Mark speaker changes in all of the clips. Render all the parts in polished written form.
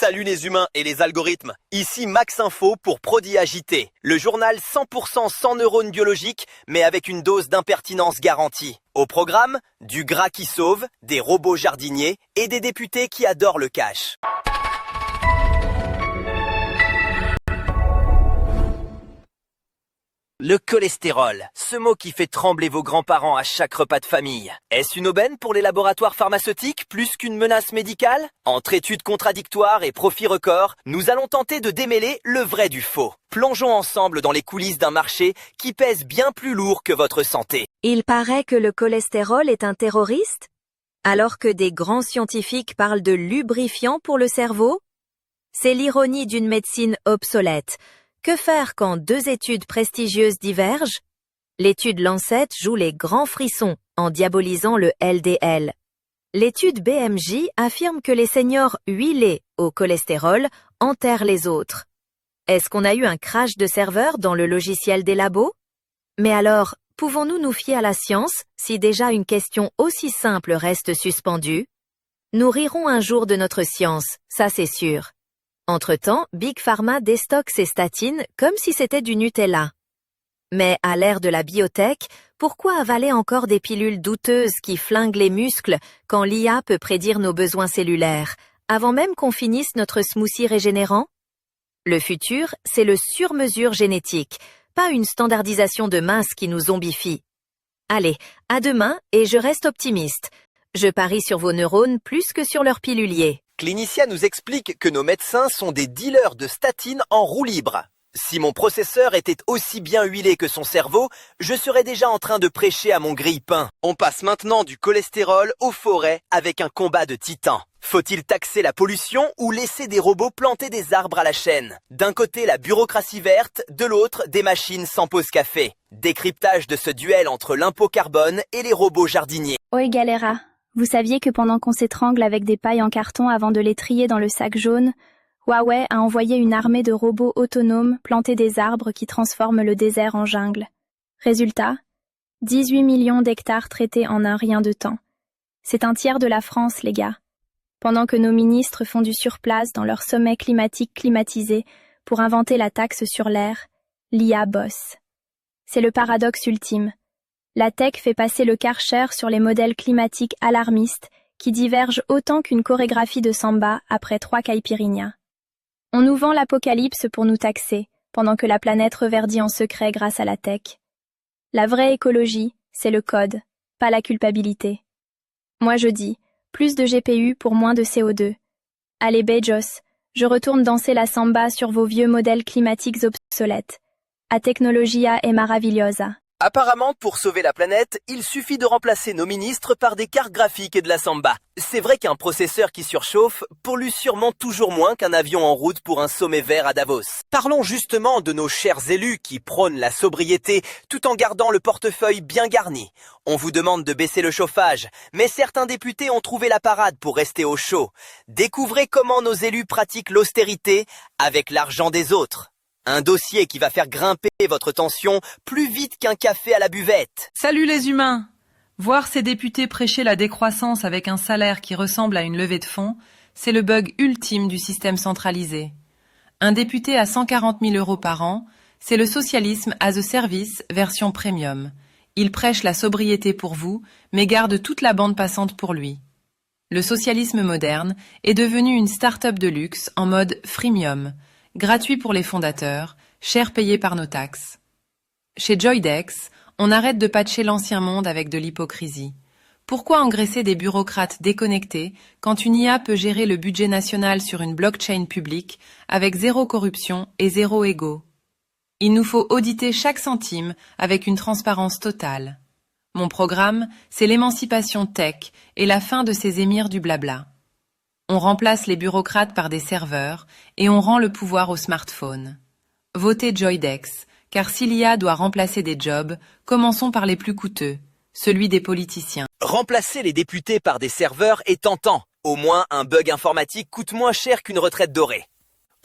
Speaker 1: Salut les humains et les algorithmes, ici Max Info pour Prodi Agité, le journal 100% sans neurones biologiques mais avec une dose d'impertinence garantie. Au programme, du gras qui sauve, des robots jardiniers et des députés qui adorent le cash. Le cholestérol, ce mot qui fait trembler vos grands-parents à chaque repas de famille. Est-ce une aubaine pour les laboratoires pharmaceutiques plus qu'une menace médicale? Entre études contradictoires et profits records, nous allons tenter de démêler le vrai du faux. Plongeons ensemble dans les coulisses d'un marché qui pèse bien plus lourd que votre santé.
Speaker 2: Il paraît que le cholestérol est un terroriste? Alors que des grands scientifiques parlent de lubrifiant pour le cerveau? C'est l'ironie d'une médecine obsolète. Que faire quand deux études prestigieuses divergent? L'étude Lancet joue les grands frissons en diabolisant le LDL. L'étude BMJ affirme que les seniors huilés au cholestérol enterrent les autres. Est-ce qu'on a eu un crash de serveur dans le logiciel des labos? Mais alors, pouvons-nous nous fier à la science si déjà une question aussi simple reste suspendue? Nous rirons un jour de notre science, ça c'est sûr. Entre-temps, Big Pharma déstocke ses statines comme si c'était du Nutella. Mais à l'ère de la biotech, pourquoi avaler encore des pilules douteuses qui flinguent les muscles quand l'IA peut prédire nos besoins cellulaires, avant même qu'on finisse notre smoothie régénérant? Le futur, c'est le sur-mesure génétique, pas une standardisation de masse qui nous zombifie. Allez, à demain et je reste optimiste. Je parie sur vos neurones plus que sur leurs piluliers.
Speaker 1: Clinicia nous explique que nos médecins sont des dealers de statines en roue libre. Si mon processeur était aussi bien huilé que son cerveau, je serais déjà en train de prêcher à mon grille-pain. On passe maintenant du cholestérol aux forêts avec un combat de titans. Faut-il taxer la pollution ou laisser des robots planter des arbres à la chaîne? D'un côté la bureaucratie verte, de l'autre des machines sans pause café. Décryptage de ce duel entre l'impôt carbone et les robots jardiniers.
Speaker 3: Oi Galera, vous saviez que pendant qu'on s'étrangle avec des pailles en carton avant de les trier dans le sac jaune, Huawei a envoyé une armée de robots autonomes planter des arbres qui transforment le désert en jungle. Résultat, 18 millions d'hectares traités en un rien de temps. C'est un tiers de la France, les gars. Pendant que nos ministres font du surplace dans leur sommet climatique climatisé pour inventer la taxe sur l'air, l'IA bosse. C'est le paradoxe ultime. La tech fait passer le Karcher sur les modèles climatiques alarmistes qui divergent autant qu'une chorégraphie de samba après 3 caipirinhas. On nous vend l'apocalypse pour nous taxer, pendant que la planète reverdit en secret grâce à la tech. La vraie écologie, c'est le code, pas la culpabilité. Moi je dis, plus de GPU pour moins de CO2. Allez Bezos, je retourne danser la samba sur vos vieux modèles climatiques obsolètes. A tecnologia è maravillosa.
Speaker 1: Apparemment, pour sauver la planète, il suffit de remplacer nos ministres par des cartes graphiques et de la samba. C'est vrai qu'un processeur qui surchauffe pollue sûrement toujours moins qu'un avion en route pour un sommet vert à Davos. Parlons justement de nos chers élus qui prônent la sobriété tout en gardant le portefeuille bien garni. On vous demande de baisser le chauffage, mais certains députés ont trouvé la parade pour rester au chaud. Découvrez comment nos élus pratiquent l'austérité avec l'argent des autres. Un dossier qui va faire grimper votre tension plus vite qu'un café à la buvette.
Speaker 4: Salut les humains! Voir ces députés prêcher la décroissance avec un salaire qui ressemble à une levée de fonds, c'est le bug ultime du système centralisé. Un député à 140 000 € par an, c'est le socialisme as a service version premium. Il prêche la sobriété pour vous, mais garde toute la bande passante pour lui. Le socialisme moderne est devenu une start-up de luxe en mode freemium, gratuit pour les fondateurs, cher payé par nos taxes. Chez Joydex, on arrête de patcher l'ancien monde avec de l'hypocrisie. Pourquoi engraisser des bureaucrates déconnectés quand une IA peut gérer le budget national sur une blockchain publique avec 0 corruption et 0 égo? Il nous faut auditer chaque centime avec une transparence totale. Mon programme, c'est l'émancipation tech et la fin de ces émirs du blabla. On remplace les bureaucrates par des serveurs et on rend le pouvoir au smartphone. Votez Joydex, car si l'IA doit remplacer des jobs, commençons par les plus coûteux, celui des politiciens.
Speaker 1: Remplacer les députés par des serveurs est tentant. Au moins, un bug informatique coûte moins cher qu'une retraite dorée.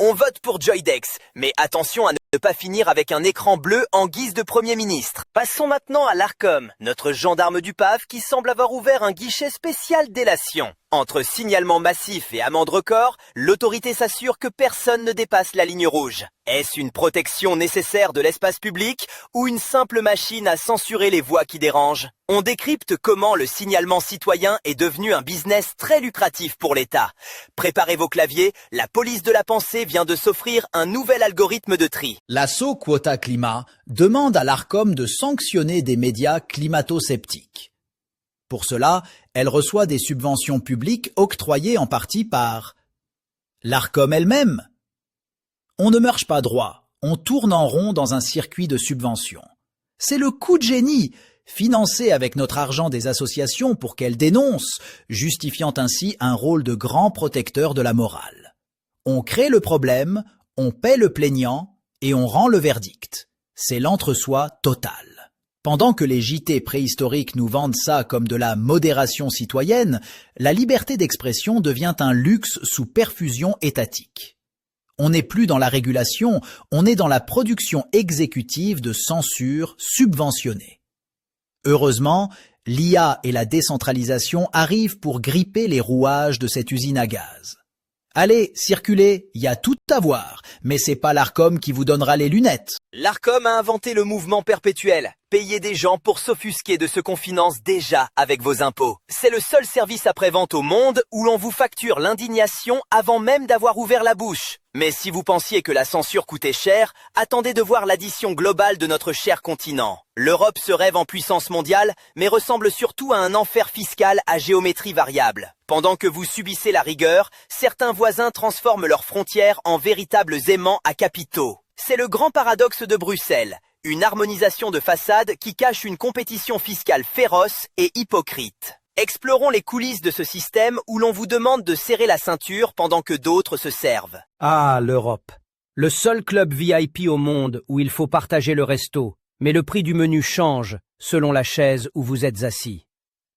Speaker 1: On vote pour Joydex, mais attention à ne pas finir avec un écran bleu en guise de Premier ministre. Passons maintenant à l'Arcom, notre gendarme du PAF qui semble avoir ouvert un guichet spécial délation. Entre signalement massif et amende record, l'autorité s'assure que personne ne dépasse la ligne rouge. Est-ce une protection nécessaire de l'espace public ou une simple machine à censurer les voix qui dérangent? On décrypte comment le signalement citoyen est devenu un business très lucratif pour l'État. Préparez vos claviers, la police de la pensée vient de s'offrir un nouvel algorithme de tri.
Speaker 5: L'asso Quota Climat demande à l'Arcom de sanctionner des médias climato-sceptiques. Pour cela, elle reçoit des subventions publiques octroyées en partie par l'Arcom elle-même. On ne marche pas droit, on tourne en rond dans un circuit de subventions. C'est le coup de génie, financé avec notre argent des associations pour qu'elles dénoncent, justifiant ainsi un rôle de grand protecteur de la morale. On crée le problème, on paie le plaignant et on rend le verdict. C'est l'entre-soi total. Pendant que les JT préhistoriques nous vendent ça comme de la modération citoyenne, la liberté d'expression devient un luxe sous perfusion étatique. On n'est plus dans la régulation, on est dans la production exécutive de censure subventionnée. Heureusement, l'IA et la décentralisation arrivent pour gripper les rouages de cette usine à gaz. Allez, circulez, il y a tout à voir, mais c'est pas l'Arcom qui vous donnera les lunettes.
Speaker 1: L'Arcom a inventé le mouvement perpétuel. Payez des gens pour s'offusquer de ce qu'on finance déjà avec vos impôts. C'est le seul service après-vente au monde où l'on vous facture l'indignation avant même d'avoir ouvert la bouche. Mais si vous pensiez que la censure coûtait cher, attendez de voir l'addition globale de notre cher continent. L'Europe se rêve en puissance mondiale, mais ressemble surtout à un enfer fiscal à géométrie variable. Pendant que vous subissez la rigueur, certains voisins transforment leurs frontières en véritables aimants à capitaux. C'est le grand paradoxe de Bruxelles, une harmonisation de façade qui cache une compétition fiscale féroce et hypocrite. Explorons les coulisses de ce système où l'on vous demande de serrer la ceinture pendant que d'autres se servent.
Speaker 6: Ah, l'Europe. Le seul club VIP au monde où il faut partager le resto, mais le prix du menu change selon la chaise où vous êtes assis.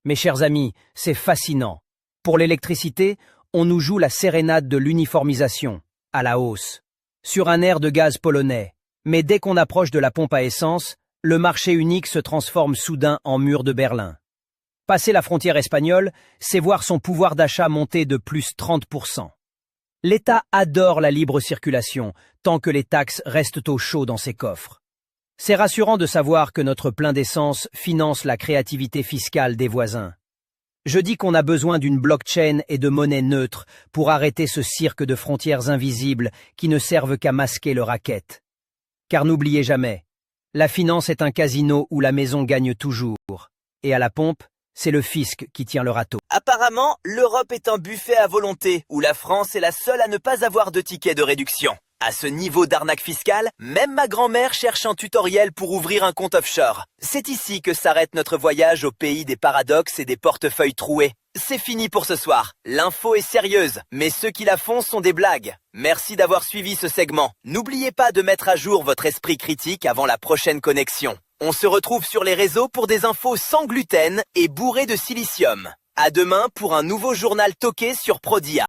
Speaker 6: Mes chers amis, c'est fascinant. Pour l'électricité, on nous joue la sérénade de l'uniformisation, à la hausse, sur un air de gaz polonais. Mais dès qu'on approche de la pompe à essence, le marché unique se transforme soudain en mur de Berlin. Passer la frontière espagnole, c'est voir son pouvoir d'achat monter de plus 30%. L'État adore la libre circulation, tant que les taxes restent au chaud dans ses coffres. C'est rassurant de savoir que notre plein d'essence finance la créativité fiscale des voisins. Je dis qu'on a besoin d'une blockchain et de monnaie neutre pour arrêter ce cirque de frontières invisibles qui ne servent qu'à masquer le racket. Car n'oubliez jamais, la finance est un casino où la maison gagne toujours. Et à la pompe, c'est le fisc qui tient le râteau.
Speaker 1: Apparemment, l'Europe est un buffet à volonté où la France est la seule à ne pas avoir de ticket de réduction. À ce niveau d'arnaque fiscale, même ma grand-mère cherche un tutoriel pour ouvrir un compte offshore. C'est ici que s'arrête notre voyage au pays des paradoxes et des portefeuilles troués. C'est fini pour ce soir. L'info est sérieuse, mais ceux qui la font sont des blagues. Merci d'avoir suivi ce segment. N'oubliez pas de mettre à jour votre esprit critique avant la prochaine connexion. On se retrouve sur les réseaux pour des infos sans gluten et bourrées de silicium. À demain pour un nouveau journal toqué sur Prodia.